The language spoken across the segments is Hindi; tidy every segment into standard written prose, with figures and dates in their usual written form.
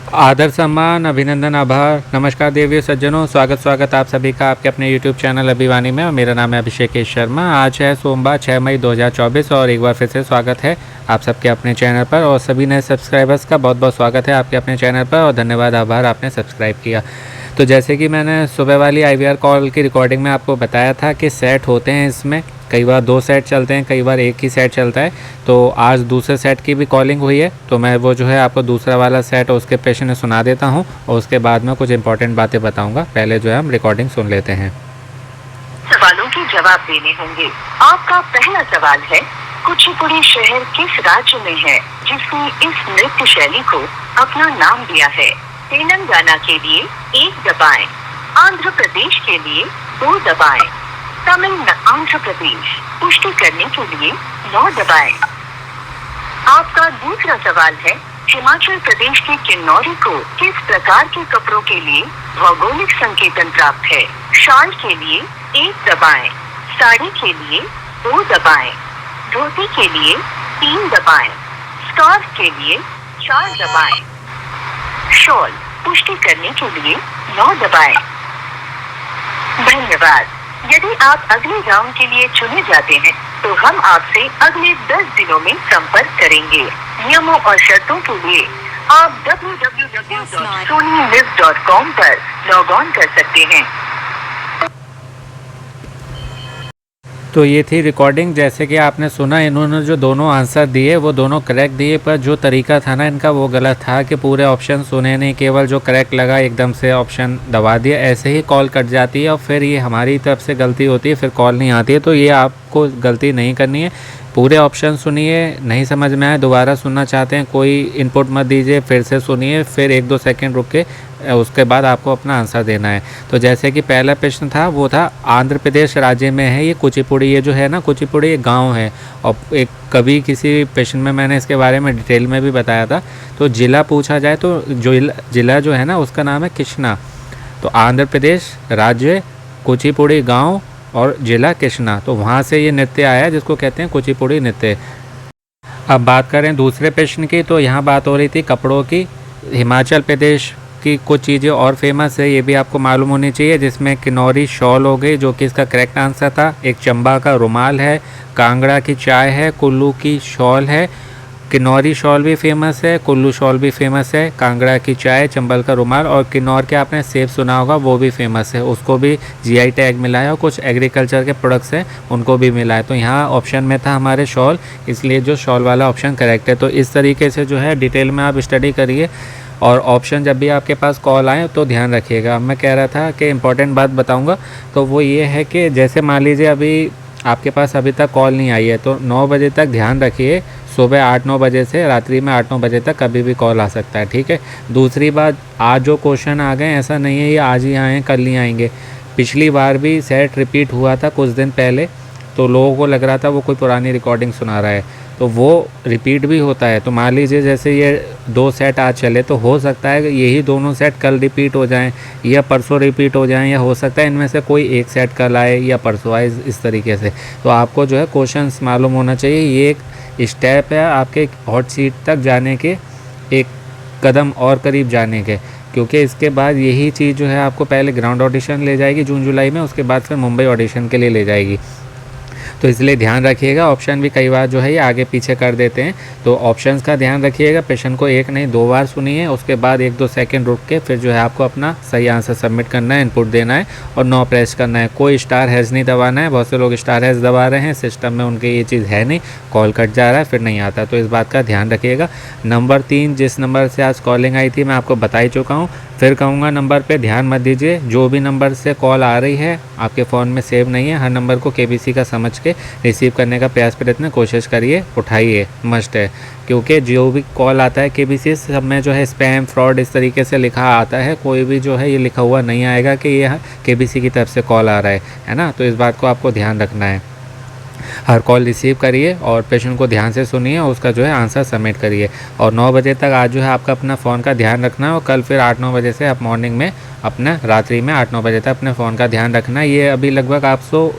आदर सम्मान अभिनंदन आभार नमस्कार देवियों सज्जनों, स्वागत आप सभी का आपके अपने YouTube चैनल अभिवानी में। और मेरा नाम है अभिषेक शर्मा। आज है सोमवार 6 मई 2024 और एक बार फिर से स्वागत है आप सबके अपने चैनल पर। और सभी नए सब्सक्राइबर्स का बहुत बहुत स्वागत है आपके अपने चैनल पर और धन्यवाद, आभार आपने सब्सक्राइब किया। तो जैसे कि मैंने सुबह वाली IVR कॉल की रिकॉर्डिंग में आपको बताया था कि सेट होते हैं इसमें, कई बार 2 सेट चलते हैं, कई बार एक ही सेट चलता है। तो आज दूसरे सेट की भी कॉलिंग हुई है, तो मैं वो जो है आपको दूसरा वाला सेट और उसके पेशेंट सुना देता हूं और उसके बाद में कुछ इंपॉर्टेंट बातें बताऊंगा। पहले जो है हम रिकॉर्डिंग सुन लेते हैं। सवालों के जवाब देने होंगे। आपका पहला सवाल है, कुचिपुड़ी शहर किस राज्य में है जिसने इस नृत्य शैली को अपना नाम दिया है? तेलंगाना के लिए 1 दबाएं, आंध्र प्रदेश के लिए 2 दबाएं, आंध्र प्रदेश पुष्टि करने के लिए 9 दबाएं। आपका दूसरा सवाल है, हिमाचल प्रदेश के किन्नौरी को किस प्रकार के कपड़ों के लिए भौगोलिक संकेतन प्राप्त है? शाल के लिए 1 दबाएं, साड़ी के लिए 2 दबाएं, धोती के लिए 3 दबाएं, स्कार्फ के लिए 4 दबाएं, शॉल पुष्टि करने के लिए 9 दबाएं। धन्यवाद। यदि आप अगले राउंड के लिए चुने जाते हैं तो हम आपसे अगले 10 दिनों में संपर्क करेंगे। नियमों और शर्तों के लिए आप www.sonylive.com पर लॉग ऑन कर सकते हैं। तो ये थी रिकॉर्डिंग। जैसे कि आपने सुना, इन्होंने जो दोनों आंसर दिए वो दोनों करेक्ट दिए, पर जो तरीका था ना इनका वो गलत था कि पूरे ऑप्शन सुने नहीं, केवल जो करेक्ट लगा एकदम से ऑप्शन दबा दिया। ऐसे ही कॉल कट जाती है और फिर ये हमारी तरफ से गलती होती है, फिर कॉल नहीं आती है। तो ये आपको गलती नहीं करनी है, पूरे ऑप्शन सुनिए। नहीं समझ में आए दोबारा सुनना चाहते हैं, कोई इनपुट मत दीजिए, फिर से सुनिए, फिर 1-2 सेकंड रुक के उसके बाद आपको अपना आंसर देना है। तो जैसे कि पहला प्रश्न था वो था आंध्र प्रदेश राज्य में है ये कुचिपुड़ी। ये जो है ना कुचिपुड़ी एक गांव है, और एक कभी किसी प्रश्न में मैंने इसके बारे में डिटेल में भी बताया था। तो ज़िला पूछा जाए तो जो ज़िला जो है ना उसका नाम है कृष्णा। तो आंध्र प्रदेश राज्य, कुचिपुड़ी गाँव और ज़िला कृष्णा, तो वहाँ से ये नृत्य आया जिसको कहते हैं कुचिपुड़ी नृत्य। अब बात करें दूसरे प्रश्न की, तो यहाँ बात हो रही थी कपड़ों की। हिमाचल प्रदेश की कुछ चीज़ें और फेमस है, ये भी आपको मालूम होनी चाहिए, जिसमें किन्नौरी शॉल हो गई जो कि इसका करेक्ट आंसर था। एक चंबा का रुमाल है, कांगड़ा की चाय है, कुल्लू की शॉल है। किन्नौरी शॉल भी फेमस है, कुल्लू शॉल भी फेमस है, कांगड़ा की चाय, चंबल का रुमाल और किन्नौर के आपने सेब सुना होगा वो भी फेमस है, उसको भी GI टैग मिला है। और कुछ एग्रीकल्चर के प्रोडक्ट्स हैं उनको भी मिला है। तो यहाँ ऑप्शन में था हमारे शॉल, इसलिए जो शॉल वाला ऑप्शन करेक्ट है। तो इस तरीके से जो है डिटेल में आप स्टडी करिए और ऑप्शन जब भी आपके पास कॉल आए तो ध्यान रखिएगा। मैं कह रहा था कि इम्पॉर्टेंट बात बताऊँगा, तो वो ये है कि जैसे मान लीजिए अभी आपके पास अभी तक कॉल नहीं आई है, तो 9 बजे तक ध्यान रखिए, सुबह 8-9 बजे से रात्रि में 8-9 बजे तक कभी भी कॉल आ सकता है, ठीक है। दूसरी बात, आज जो क्वेश्चन आ गए ऐसा नहीं है ये आज ही आए कल नहीं आएंगे। पिछली बार भी सेट रिपीट हुआ था कुछ दिन पहले, तो लोगों को लग रहा था वो कोई पुरानी रिकॉर्डिंग सुना रहा है, तो वो रिपीट भी होता है। तो मान लीजिए जैसे ये 2 सेट आज चले, तो हो सकता है यही दोनों सेट कल रिपीट हो जाएं या परसों रिपीट हो जाएं, या हो सकता है इनमें से कोई एक सेट कल आए या परसों आए, इस तरीके से। तो आपको जो है क्वेश्चंस मालूम होना चाहिए। ये एक स्टेप है आपके हॉट सीट तक जाने के, एक कदम और करीब जाने के, क्योंकि इसके बाद यही चीज़ जो है आपको पहले ग्राउंड ऑडिशन ले जाएगी जून जुलाई में, उसके बाद फिर मुंबई ऑडिशन के लिए ले जाएगी। तो इसलिए ध्यान रखिएगा। ऑप्शन भी कई बार जो है ये आगे पीछे कर देते हैं, तो ऑप्शंस का ध्यान रखिएगा। प्रश्न को 1 नहीं 2 बार सुनिए, उसके बाद 1-2 सेकंड रुक के फिर जो है आपको अपना सही आंसर सबमिट करना है, इनपुट देना है और 9 प्रेस करना है। कोई स्टार हैज़ नहीं दबाना है, बहुत से लोग स्टार हैज़ दबा रहे हैं, सिस्टम में उनके ये चीज़ है नहीं, कॉल कट जा रहा है फिर नहीं आता, तो इस बात का ध्यान रखिएगा। नंबर 3 जिस नंबर से आज कॉलिंग आई थी मैं आपको बता ही चुका हूँ, फिर कहूँगा नंबर पे ध्यान मत दीजिए। जो भी नंबर से कॉल आ रही है आपके फ़ोन में सेव नहीं है, हर नंबर को KBC का समझ के रिसीव करने का प्रयास प्रयत्न कोशिश करिए, उठाइए, मस्ट है। क्योंकि जो भी कॉल आता है KBC सब में जो है स्पैम फ्रॉड इस तरीके से लिखा आता है, कोई भी जो है ये लिखा हुआ नहीं आएगा कि ये KBC की तरफ से कॉल आ रहा है ना। तो इस बात को आपको ध्यान रखना है। हर कॉल रिसीव करिए और पेशेंट को ध्यान से सुनिए और उसका जो है आंसर सबमिट करिए। और 9 बजे तक आज जो है आपका अपना फ़ोन का ध्यान रखना है, और कल फिर 8-9 बजे से आप मॉर्निंग में अपना रात्रि में 8-9 बजे तक अपने फ़ोन का ध्यान रखना है। ये अभी लगभग आपको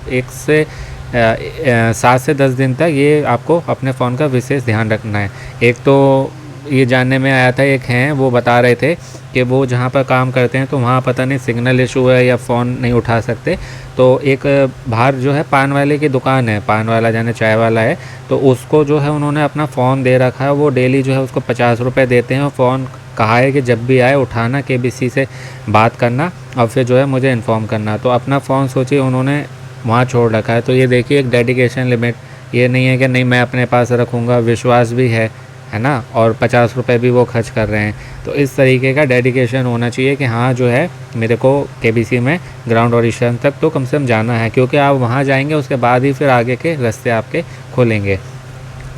7 से 10 दिन तक ये आपको अपने फ़ोन का विशेष ध्यान रखना है। एक तो ये जानने में आया था, एक हैं वो बता रहे थे कि वो जहाँ पर काम करते हैं तो वहाँ पता नहीं सिग्नल इशू है या फ़ोन नहीं उठा सकते। तो एक बाहर जो है पान वाले की दुकान है, पान वाला जाने चाय वाला है, तो उसको जो है उन्होंने अपना फ़ोन दे रखा है। वो डेली जो है उसको 50 रुपये देते हैं और फ़ोन कहा है कि जब भी आए उठाना, KBC से बात करना और फिर जो है मुझे इन्फॉर्म करना। तो अपना फ़ोन सोचिए उन्होंने वहाँ छोड़ रखा है। तो ये देखिए एक डेडिकेशन लिमिट, ये नहीं है कि नहीं मैं अपने पास रखूँगा, विश्वास भी है ना, और 50 रुपये भी वो खर्च कर रहे हैं। तो इस तरीके का डेडिकेशन होना चाहिए कि हाँ जो है मेरे को KBC में ग्राउंड ऑडिशन तक तो कम से कम जाना है, क्योंकि आप वहाँ जाएंगे उसके बाद ही फिर आगे के रास्ते आपके खुलेंगे।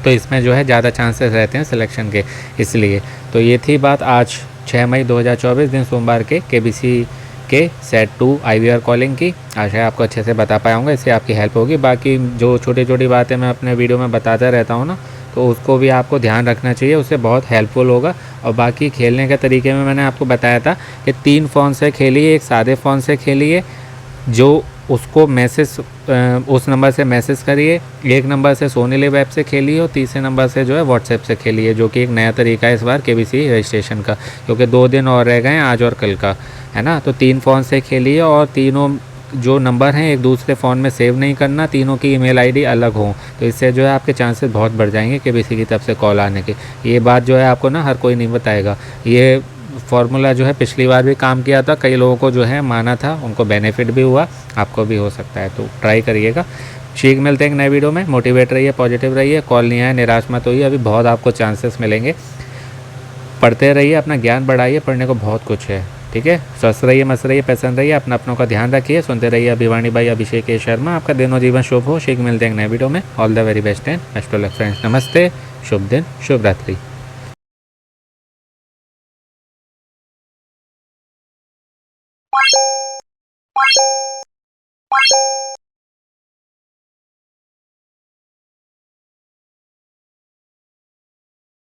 तो इसमें जो है ज़्यादा चांसेस रहते हैं सिलेक्शन के, इसलिए। तो ये थी बात आज 6 मई 2024 दिन सोमवार के KBC के सेट 2 IVR कॉलिंग की। आशा है आपको अच्छे से बता पाया हूँ, इससे आपकी हेल्प होगी। बाकी जो छोटी छोटी बातें मैं अपने वीडियो में बताता रहता हूँ ना, तो उसको भी आपको ध्यान रखना चाहिए, उससे बहुत हेल्पफुल होगा। और बाकी खेलने के तरीके में मैंने आपको बताया था कि 3 फ़ोन से खेलिए, एक सादे फ़ोन से खेलिए, जो उसको मैसेज उस नंबर से मैसेज करिए, एक नंबर से सोनीलिव ऐप से खेलिए और तीसरे नंबर से जो है व्हाट्सएप से खेलिए, जो कि एक नया तरीका है इस बार KBC रजिस्ट्रेशन का, क्योंकि 2 दिन और रह गए हैं, आज और कल का, है ना। तो 3 फ़ोन से खेलिए और तीनों जो नंबर हैं एक दूसरे फ़ोन में सेव नहीं करना, तीनों की ईमेल आईडी अलग हो। तो इससे जो है आपके चांसेस बहुत बढ़ जाएंगे KBC की तरफ से कॉल आने के। ये बात जो है आपको ना हर कोई नहीं बताएगा। ये फार्मूला जो है पिछली बार भी काम किया था, कई लोगों को जो है माना था, उनको बेनिफिट भी हुआ, आपको भी हो सकता है। तो ट्राई करिएगा। शीघ्र मिलते हैं एक नए वीडियो में। मोटिवेट रहिए, पॉजिटिव रहिए, कॉल नहीं आए निराश मत होइए, अभी बहुत आपको चांसेस मिलेंगे। पढ़ते रहिए, अपना ज्ञान बढ़ाइए, पढ़ने को बहुत कुछ है, ठीक है। स्वस्थ रहिए, मस्त रहिए, प्रसन्न रहिए, अपनों का ध्यान रखिए। सुनते रहिए अभिवाणी भाई अभिषेक शर्मा। आपका दिनों जीवन शुभ हो। शीघ्र मिलते हैं एक नए वीडियो में। All the very best and best of luck friends. नमस्ते, शुभ दिन, शुभ रात्रि।